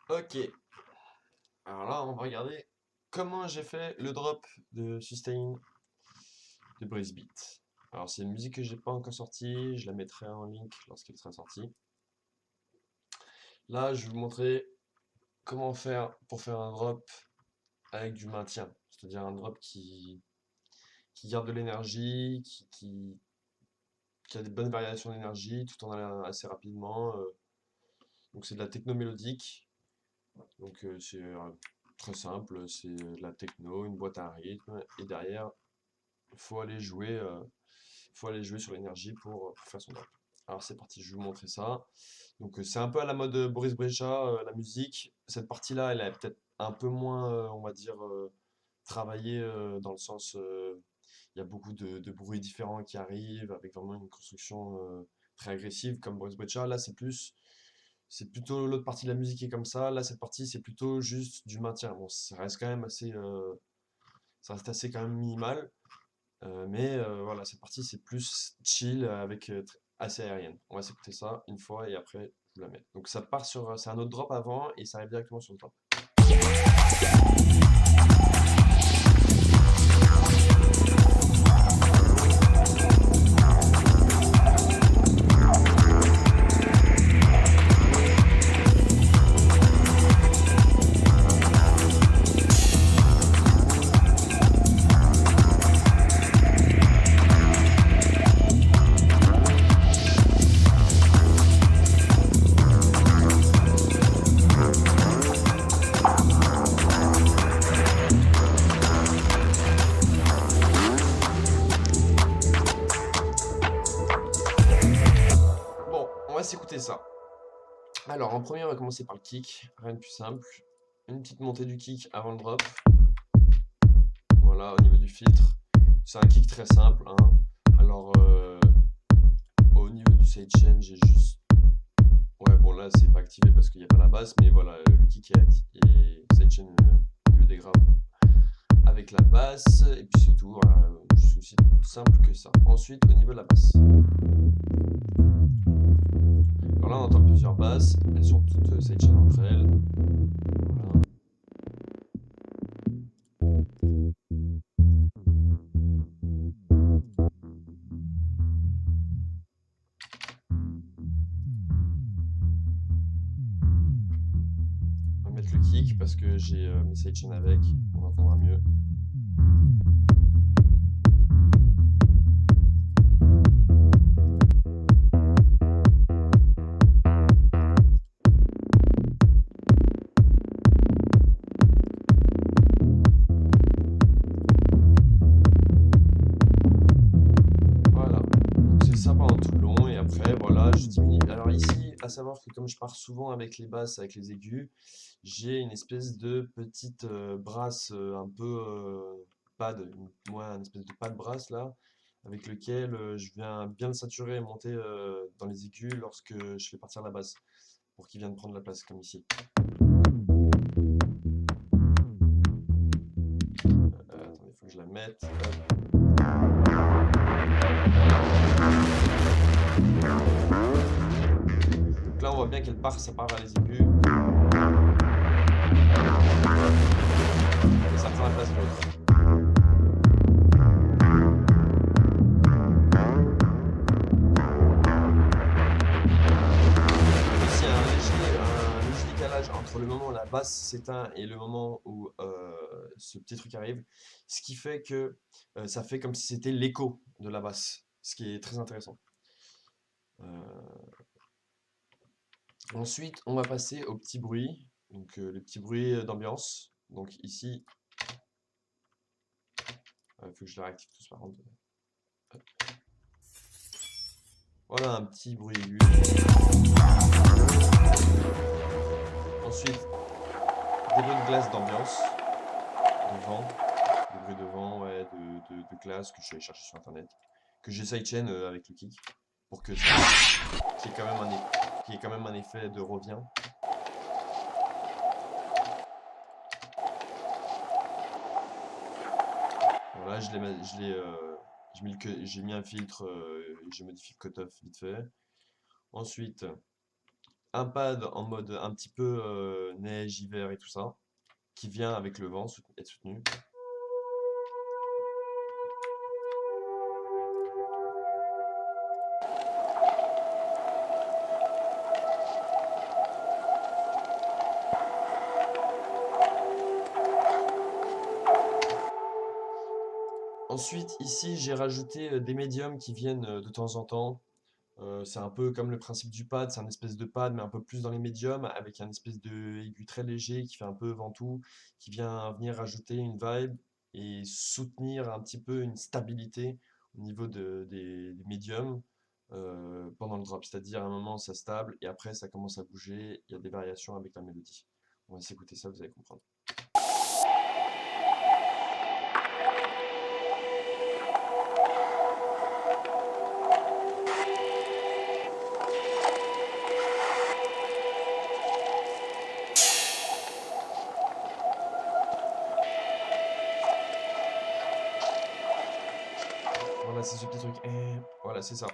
Ok, alors là on va regarder comment j'ai fait le drop de Sustain de Breeze Beat. Alors c'est une musique que j'ai pas encore sortie, je la mettrai en link lorsqu'elle sera sortie. Là je vais vous montrer comment faire pour faire un drop avec du maintien, c'est-à-dire un drop qui garde de l'énergie, qui a des bonnes variations d'énergie tout en allant assez rapidement. Donc c'est de la techno mélodique, donc c'est très simple, c'est de la techno, une boîte à rythme, et derrière faut aller jouer, faut aller jouer sur l'énergie pour faire son drop. Alors c'est parti, je vais vous montrer ça. Donc c'est un peu à la mode Boris Brejcha, la musique. Cette partie-là, elle est peut-être un peu moins, on va dire, travaillée dans le sens, il y a beaucoup de bruits différents qui arrivent avec vraiment une construction très agressive comme Boris Brejcha. Là, c'est plutôt l'autre partie de la musique qui est comme ça. Là, cette partie, c'est plutôt juste du maintien. Bon, ça reste quand même assez, ça reste assez quand même minimal. Mais voilà, cette partie c'est plus chill avec assez aérienne. On va s'écouter ça une fois et après je vous la mets. Donc ça part sur, c'est un autre drop avant et ça arrive directement sur le drop. Bon, on va s'écouter ça. Alors en premier on va commencer par le kick, rien de plus simple. Une petite montée du kick avant le drop. Voilà, au niveau du filtre. C'est un kick très simple, hein. Alors au niveau du sidechain, j'ai juste. Ouais, bon là c'est pas activé parce qu'il n'y a pas la basse, mais voilà, le kick est activé et sidechain au niveau des graves avec la basse, et puis c'est tout, voilà, c'est aussi simple que ça. Ensuite, au niveau de la basse. Alors là, on entend plusieurs basses, elles sont toutes sidechain entre elles. Voilà. On va mettre le kick parce que j'ai mes sidechains avec, on entendra mieux. Voilà, donc c'est ça pendant tout le long, et après, voilà, je diminue. Alors ici, à savoir que comme je pars souvent avec les basses, avec les aigus, j'ai une espèce de petite brasse un peu pad, ouais, une espèce de pad brasse là, avec lequel je viens bien le saturer et monter dans les aigus lorsque je fais partir la basse, pour qu'il vienne prendre la place, comme ici. Attendez, il faut que je la mette. Donc là, on voit bien qu'elle part, ça part vers les aigus, et ça prend la place de l'autre. Ici, un léger décalage entre le moment où la basse s'éteint et le moment où ce petit truc arrive, ce qui fait que ça fait comme si c'était l'écho de la basse, ce qui est très intéressant. Ensuite, on va passer au petit bruit, donc les petits bruits d'ambiance. Donc ici, il faut que je les réactive tous par contre. Hop. Voilà un petit bruit aigu. Ensuite, des bruits de glace d'ambiance, de vent. Des bruits de vent, ouais, de glace que je suis allé chercher sur internet, que j'ai sidechain avec le kick, pour que ça qu'il y ait quand même qu'il y ait quand même un effet de revient. Voilà, j'ai mis un filtre, j'ai modifié le cutoff vite fait. Ensuite, un pad en mode un petit peu neige, hiver et tout ça, qui vient avec le vent être soutenu. Ensuite, ici, j'ai rajouté des médiums qui viennent de temps en temps. C'est un peu comme le principe du pad, c'est un espèce de pad, mais un peu plus dans les médiums, avec un espèce de aigu très léger qui fait un peu ventoux, qui vient venir rajouter une vibe et soutenir un petit peu une stabilité au niveau des médiums pendant le drop. C'est-à-dire à un moment c'est stable et après ça commence à bouger, il y a des variations avec la mélodie. On va s'écouter ça, vous allez comprendre. Voilà, c'est ce petit truc. Voilà, c'est ça.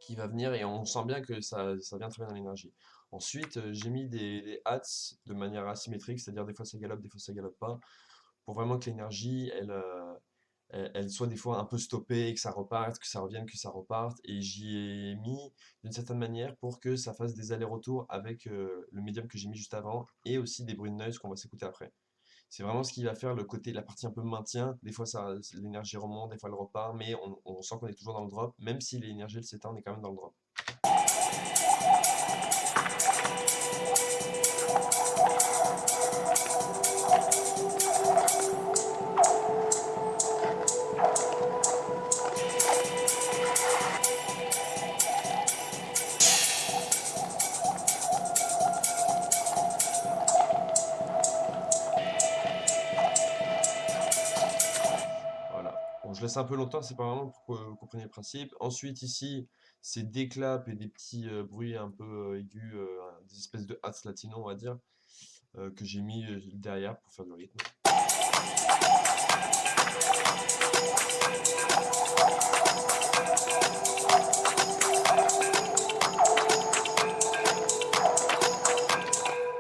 Qui va venir et on sent bien que ça vient très bien dans l'énergie. Ensuite, j'ai mis des hats de manière asymétrique, c'est-à-dire des fois ça galope, des fois ça galope pas, pour vraiment que l'énergie, elle soit des fois un peu stoppée et que ça reparte, que ça revienne, que ça reparte. Et j'y ai mis d'une certaine manière pour que ça fasse des allers-retours avec le médium que j'ai mis juste avant et aussi des bruits de noise qu'on va s'écouter après. C'est vraiment ce qui va faire le côté, la partie un peu maintien. Des fois, l'énergie remonte, des fois elle repart, mais on sent qu'on est toujours dans le drop. Même si l'énergie elle s'éteint, on est quand même dans le drop. Voilà. Bon, je laisse un peu longtemps, c'est pas vraiment pour que vous compreniez le principe. Ensuite, ici, c'est des claps et des petits bruits un peu aigus, des espèces de hats latino, on va dire, que j'ai mis derrière pour faire du rythme.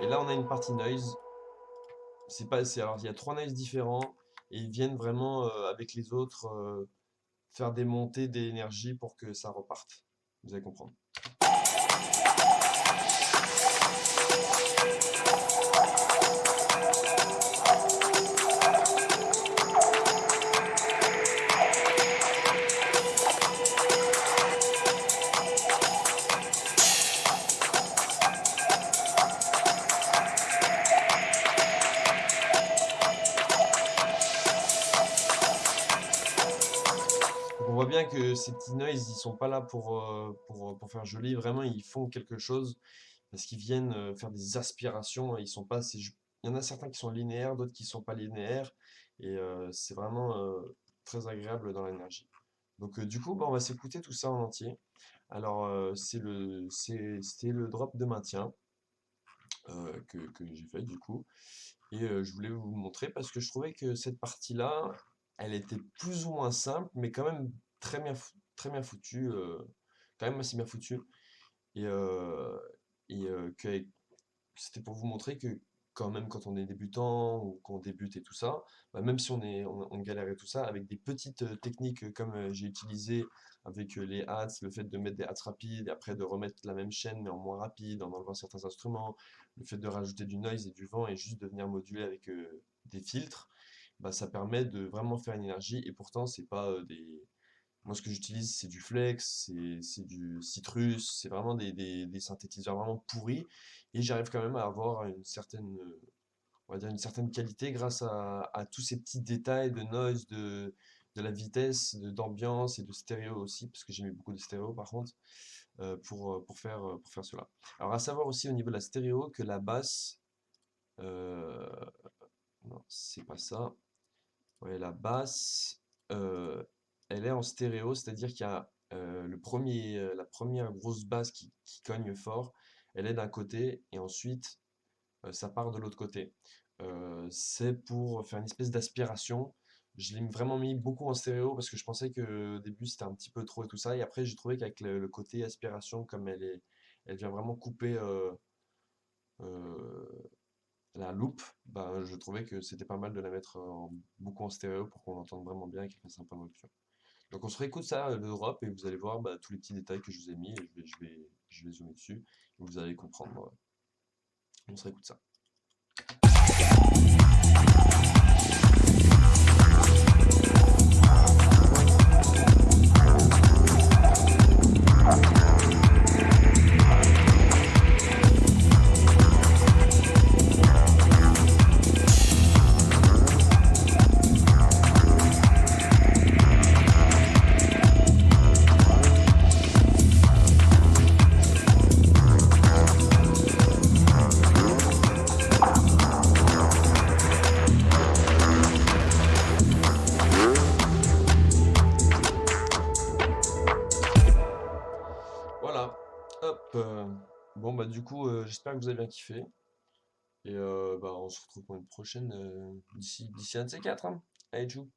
Et là, on a une partie noise. Alors, il y a trois noise différents et ils viennent vraiment avec les autres faire des montées d'énergie pour que ça reparte. Vous allez comprendre. Donc on voit bien que ces petits noise, ils sont pas là pour faire joli. Vraiment, ils font quelque chose parce qu'ils viennent faire des aspirations. Et ils sont pas, il y en a certains qui sont linéaires, d'autres qui sont pas linéaires. Et c'est vraiment très agréable dans l'énergie. Donc du coup, bah, on va s'écouter tout ça en entier. Alors c'était le drop de maintien que j'ai fait du coup. Et je voulais vous le montrer parce que je trouvais que cette partie-là, elle était plus ou moins simple, mais quand même très bien foutue, quand même assez bien foutue. Et, euh, et c'était pour vous montrer que quand même quand on est débutant ou qu'on débute et tout ça, bah, même si on galère et tout ça, avec des petites techniques comme j'ai utilisé avec les hats, le fait de mettre des hats rapides, et après de remettre la même chaîne mais en moins rapide, en enlevant certains instruments, le fait de rajouter du noise et du vent et juste de venir moduler avec des filtres, bah, ça permet de vraiment faire une énergie et pourtant c'est pas moi, ce que j'utilise, c'est du Flex, c'est du Citrus, c'est vraiment des synthétiseurs vraiment pourris. Et j'arrive quand même à avoir une certaine, on va dire une certaine qualité grâce à tous ces petits détails de noise, de la vitesse, d'ambiance et de stéréo aussi, parce que j'ai mis beaucoup de stéréo par contre, pour faire cela. Alors, à savoir aussi au niveau de la stéréo que la basse, euh, non, c'est pas ça. Ouais, la basse, euh, elle est en stéréo, c'est-à-dire qu'il y a la première grosse basse qui cogne fort, elle est d'un côté, et ensuite ça part de l'autre côté. C'est pour faire une espèce d'aspiration. Je l'ai vraiment mis beaucoup en stéréo parce que je pensais que au début c'était un petit peu trop et tout ça, et après j'ai trouvé qu'avec le côté aspiration, comme elle vient vraiment couper euh, la loupe, bah, je trouvais que c'était pas mal de la mettre beaucoup en stéréo pour qu'on l'entende vraiment bien et qu'elle fasse un peu lecture. Donc on se réécoute ça, l'Europe, et vous allez voir bah, tous les petits détails que je vous ai mis, et je vais zoomer dessus, et vous allez comprendre. On se réécoute ça. Voilà, hop. Bon bah du coup, j'espère que vous avez bien kiffé. Et bah on se retrouve pour une prochaine d'ici un de ces quatre, hein. Allez, tchou!